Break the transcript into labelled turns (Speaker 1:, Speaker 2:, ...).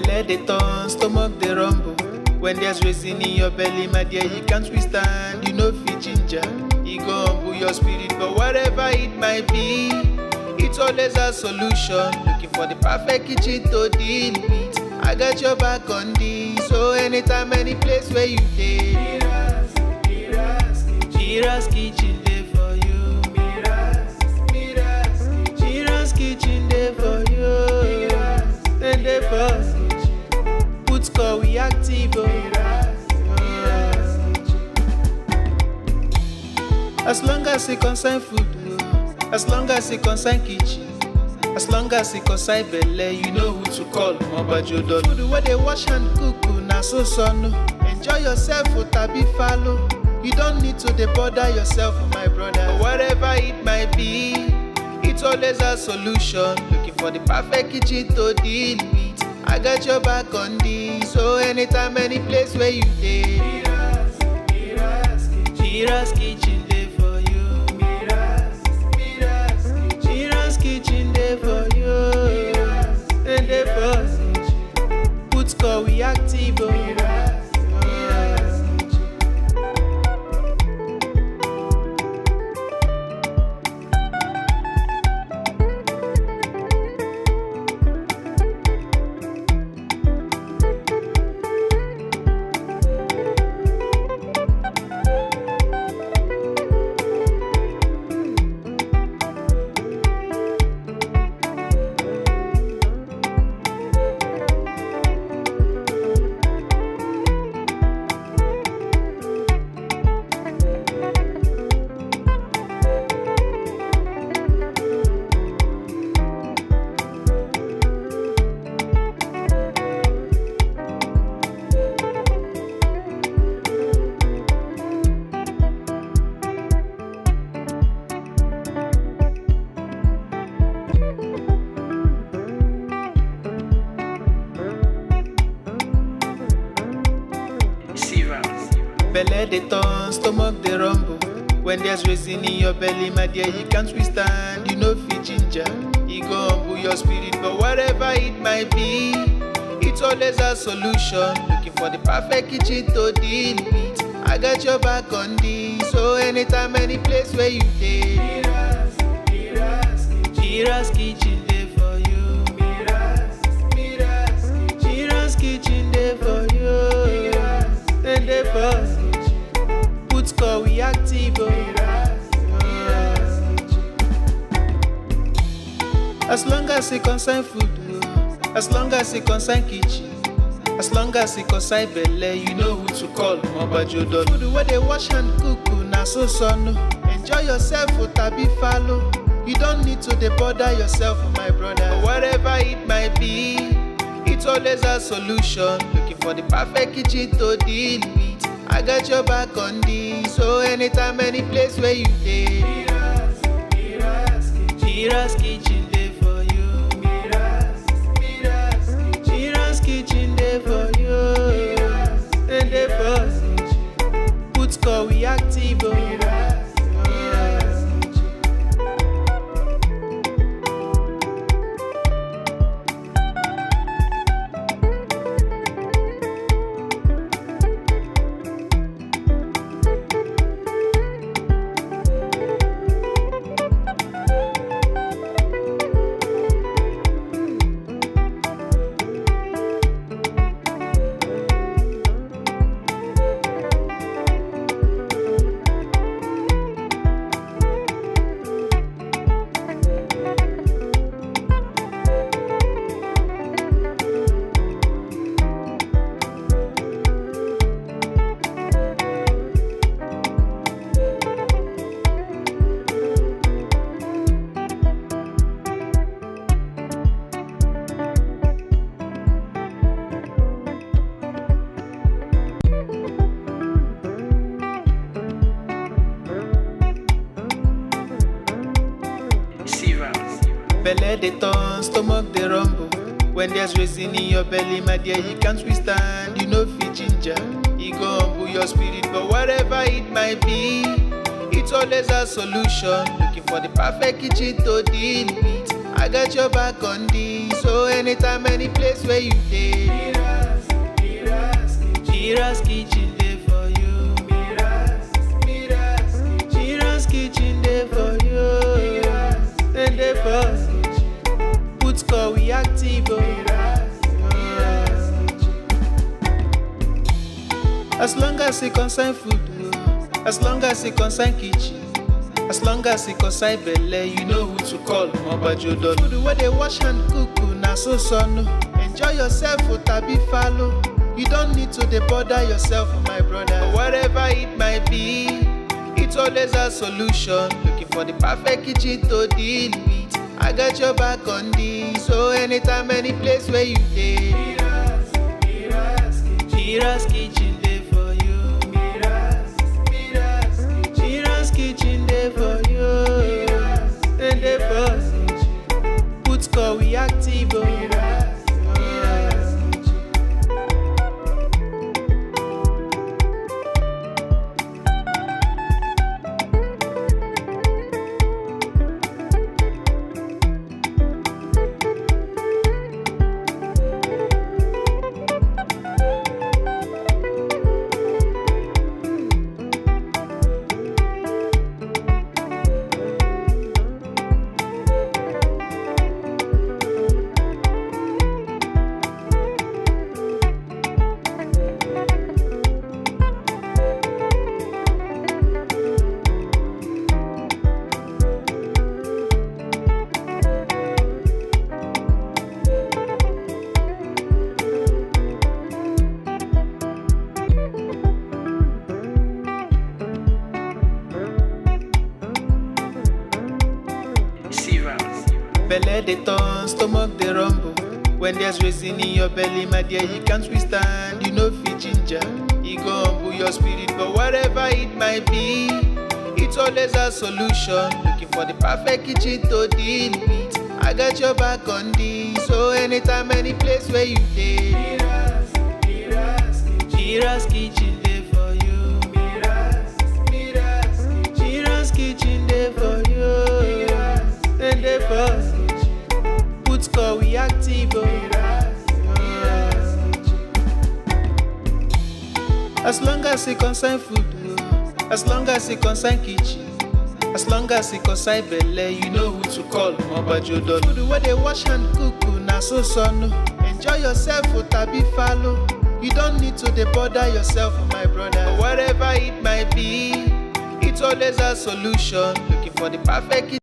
Speaker 1: Belle dey turn, stomach dey rumble. When there's reason in your belly, my dear, you can't withstand. You know fit ginger, it go humble your spirit. But whatever it might be, it's always a solution. Looking for the perfect kitchen to deal with. I got your back on this. So anytime, any place where you dey, MIRA'S kitchen dey for you. MIRA'S kitchen dey for you. Then dey for put score we active. As long as it concern food, as long as it concern kitchen, as long as it concern belle, you know who to call. Mobajodo food where they wash and cook, na so son. Enjoy yourself, tabi follow. You don't need to bother yourself, my brother. But whatever it might be, it's always a solution. Looking for the perfect kitchen to deal with. I got your back on this. So anytime, any place where you dey, MIRA'S kitchen dey for you. MIRA'S kitchen dey for you. And dey for put score we active. Belle dey turn, stomach dey rumble. When there's reason in your belly, my dear, you can't withstand. You know fit ginger, it go humble your spirit. But whatever it might be, it's always a solution. Looking for the perfect kitchen to deal with. I got your back on this. So anytime, any place where you dey, MIRA'S kitchen dey for you. MIRA'S kitchen dey for you. And dey for put score we active. As long as it concern food, as long as it concern kitchen, as long as it concern belle, you know who to call. Mobajodo food where they wash and cook, na so son. Enjoy yourself, tabi follow. You don't need to bother yourself, my brother. But whatever it might be, it's always a solution. Looking for the perfect kitchen to deal with. I got your back on this. So anytime, any place where you dey, MIRA'S kitchen dey for you. MIRA'S kitchen dey for you. And dey for put score we active. Belle dey turn, stomach dey rumble. When there's reason in your belly, my dear, you can't withstand. You know fit ginger, it go humble your spirit. But whatever it might be, it's always a solution. Looking for the perfect kitchen to deal with. I got your back on this. So anytime, any place where you dey, MIRA'S kitchen dey for you. MIRA'S kitchen dey for you. Then dey for put call we active. As long as it concern food, as long as it concern kitchen, as long as it concern belle, you know who to call. Mobajodo. Food where they wash and cook, na so no. Enjoy yourself, tabi follow. You don't need to dey bother yourself, my brother. Whatever it might be, it's always a solution. Looking for the perfect kitchen to deal with. I got your back on this. So anytime, any place where you dey, MIRA'S kitchen dey for you. MIRA'S kitchen dey for you. Then dey for put call we active. Belle dey turn, stomach dey rumble. When there's reason in your belly, my dear, you can't withstand. You know fit ginger, e go humble your spirit. But whatever it might be, it's always a solution. Looking for the perfect kitchen to deal with. I got your back on this. So anytime, any place where you dey, MIRA'S kitchen dey for you. MIRA'S kitchen dey for you. Then dey for put call we active. As long as it concern food, as long as it concern kitchen, as long as it concern belle, you know who to call. Mobajodo. Food where they wash and cook, na so no. Enjoy yourself, tabi follow. You don't need to dey bother yourself, my brother. Whatever it might be, it's always a solution. Looking for the perfect